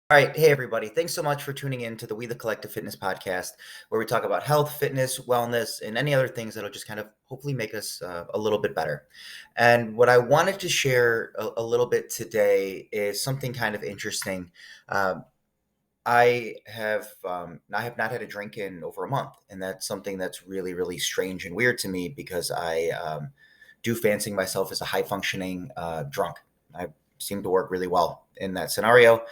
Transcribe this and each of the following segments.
All right. Hey, everybody. Thanks so much for tuning in to the We the Collective Fitness podcast, where we talk about health, fitness, wellness, and any other things that'll just kind of hopefully make us a little bit better. And what I wanted to share a little bit today is something kind of interesting. Um, I have not had a drink in over a month, and that's something that's really, really strange and weird to me because I do fancy myself as a high functioning drunk. I seem to work really well in that scenario.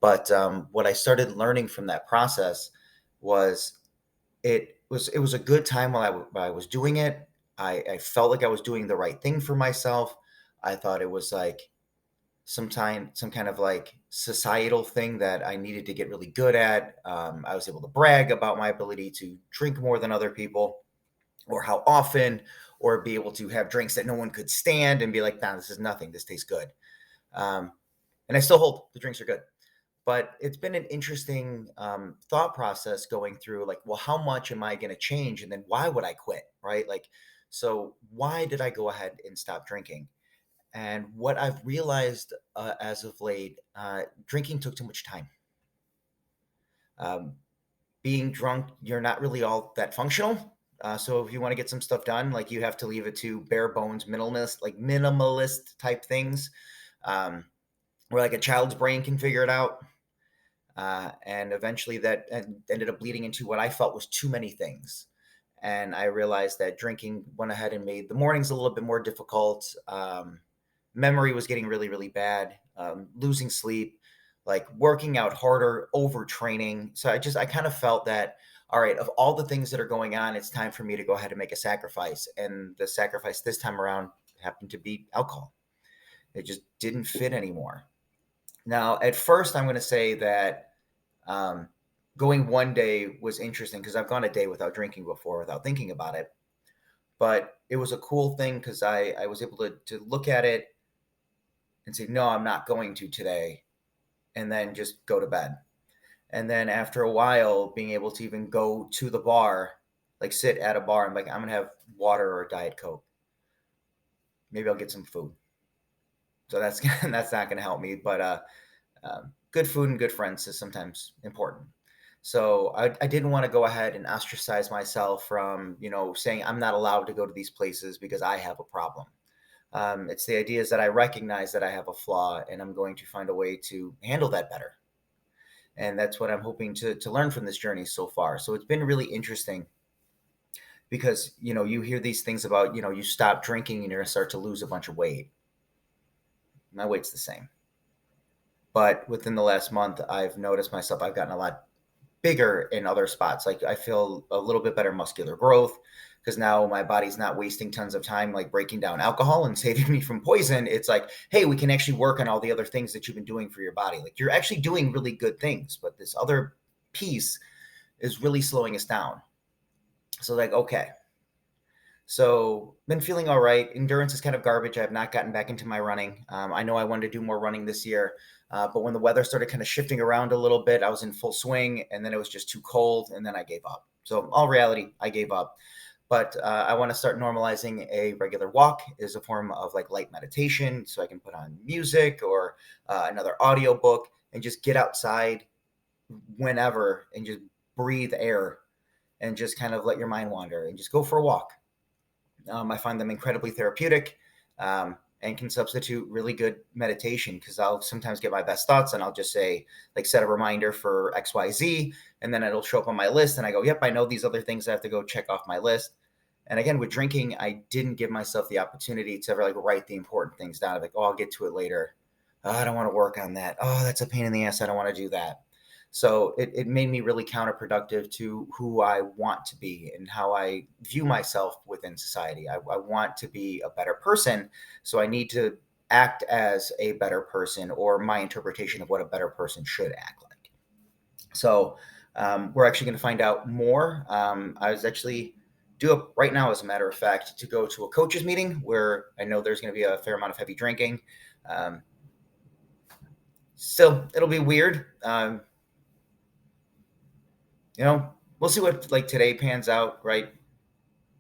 But what I started learning from that process was it was a good time while I was doing it. I felt like I was doing the right thing for myself. I thought it was like some kind of like societal thing that I needed to get really good at. I was able to brag about my ability to drink more than other people, or how often, or be able to have drinks that no one could stand and be like, "Nah, this is nothing. This tastes good." Um, and I still hold the drinks are good, but it's been an interesting thought process going through like, well, how much am I going to change, and then why would I quit, right? Like, so why did I go ahead and stop drinking? And what I've realized as of late, drinking took too much time. um, Being drunk, you're not really all that functional. So if you want to get some stuff done, like, you have to leave it to bare bones minimalist type things, um, where like a child's brain can figure it out. And eventually ended up bleeding into what I felt was too many things. And I realized that drinking went ahead and made the mornings a little bit more difficult. Memory was getting really, really bad, losing sleep, like working out harder, overtraining. So I kind of felt that, all right, of all the things that are going on, it's time for me to go ahead and make a sacrifice. And the sacrifice this time around happened to be alcohol. It just didn't fit anymore. Now, at first, I'm going to say that um, going one day was interesting because I've gone a day without drinking before without thinking about it. But it was a cool thing because I was able to look at it and say, no, I'm not going to today, and then just go to bed. And then after a while, being able to even go to the bar, like sit at a bar and be like, I'm going to have water or a Diet Coke. Maybe I'll get some food. So that's that's not going to help me. But good food and good friends is sometimes important. So I didn't want to go ahead and ostracize myself from, saying I'm not allowed to go to these places because I have a problem. It's the idea is that I recognize that I have a flaw, and I'm going to find a way to handle that better. And that's what I'm hoping to learn from this journey so far. So it's been really interesting because, you hear these things about, you stop drinking and you're going to start to lose a bunch of weight. My weight's the same. But within the last month, I've noticed myself, I've gotten a lot bigger in other spots. Like, I feel a little bit better muscular growth because now my body's not wasting tons of time like breaking down alcohol and saving me from poison. It's like, hey, we can actually work on all the other things that you've been doing for your body. Like, you're actually doing really good things, but this other piece is really slowing us down. So like, okay. So been feeling all right. Endurance is kind of garbage. I have not gotten back into my running. I know I wanted to do more running this year, but when the weather started kind of shifting around a little bit, I was in full swing, and then it was just too cold, and then I gave up. So all reality, I gave up. But I want to start normalizing a regular walk as a form of like light meditation, so I can put on music or another audio book and just get outside whenever and just breathe air and just kind of let your mind wander and just go for a walk. I find them incredibly therapeutic, and can substitute really good meditation because I'll sometimes get my best thoughts and I'll just say, like, set a reminder for XYZ, and then it'll show up on my list. And I go, yep, I know these other things I have to go check off my list. And again, with drinking, I didn't give myself the opportunity to ever like write the important things down. Like, oh, I'll get to it later. Oh, I don't want to work on that. Oh, that's a pain in the ass. I don't want to do that. So it made me really counterproductive to who I want to be and how I view myself within society. I want to be a better person. So I need to act as a better person, or my interpretation of what a better person should act like. So we're actually going to find out more. I was actually due up right now, as a matter of fact, to go to a coaches meeting where I know there's going to be a fair amount of heavy drinking. Um, so it'll be weird. We'll see what like today pans out, right?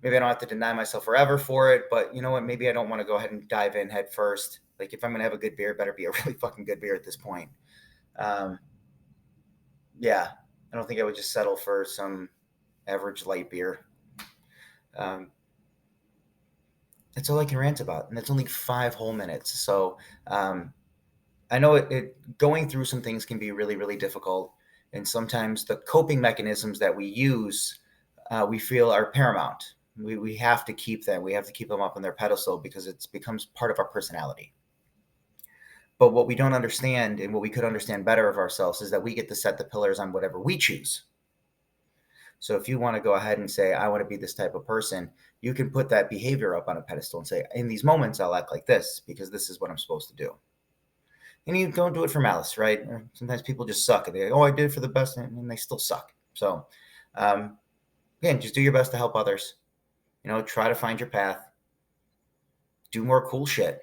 Maybe I don't have to deny myself forever for it, but you know what? Maybe I don't want to go ahead and dive in head first. Like, if I'm gonna have a good beer, it better be a really fucking good beer at this point. Um, Yeah, I don't think I would just settle for some average light beer. Um, that's all I can rant about, and that's only 5 whole minutes. So um, I know going through some things can be really, really difficult, and sometimes the coping mechanisms that we use, we feel are paramount. We have to keep them. We have to keep them up on their pedestal because it becomes part of our personality. But what we don't understand, and what we could understand better of ourselves, is that we get to set the pillars on whatever we choose. So if you want to go ahead and say, I want to be this type of person, you can put that behavior up on a pedestal and say, in these moments, I'll act like this because this is what I'm supposed to do. And you don't do it for malice, right? Sometimes people just suck and they, oh, I did it for the best, and they still suck. So, um, again, just do your best to help others. Try to find your path, do more cool shit.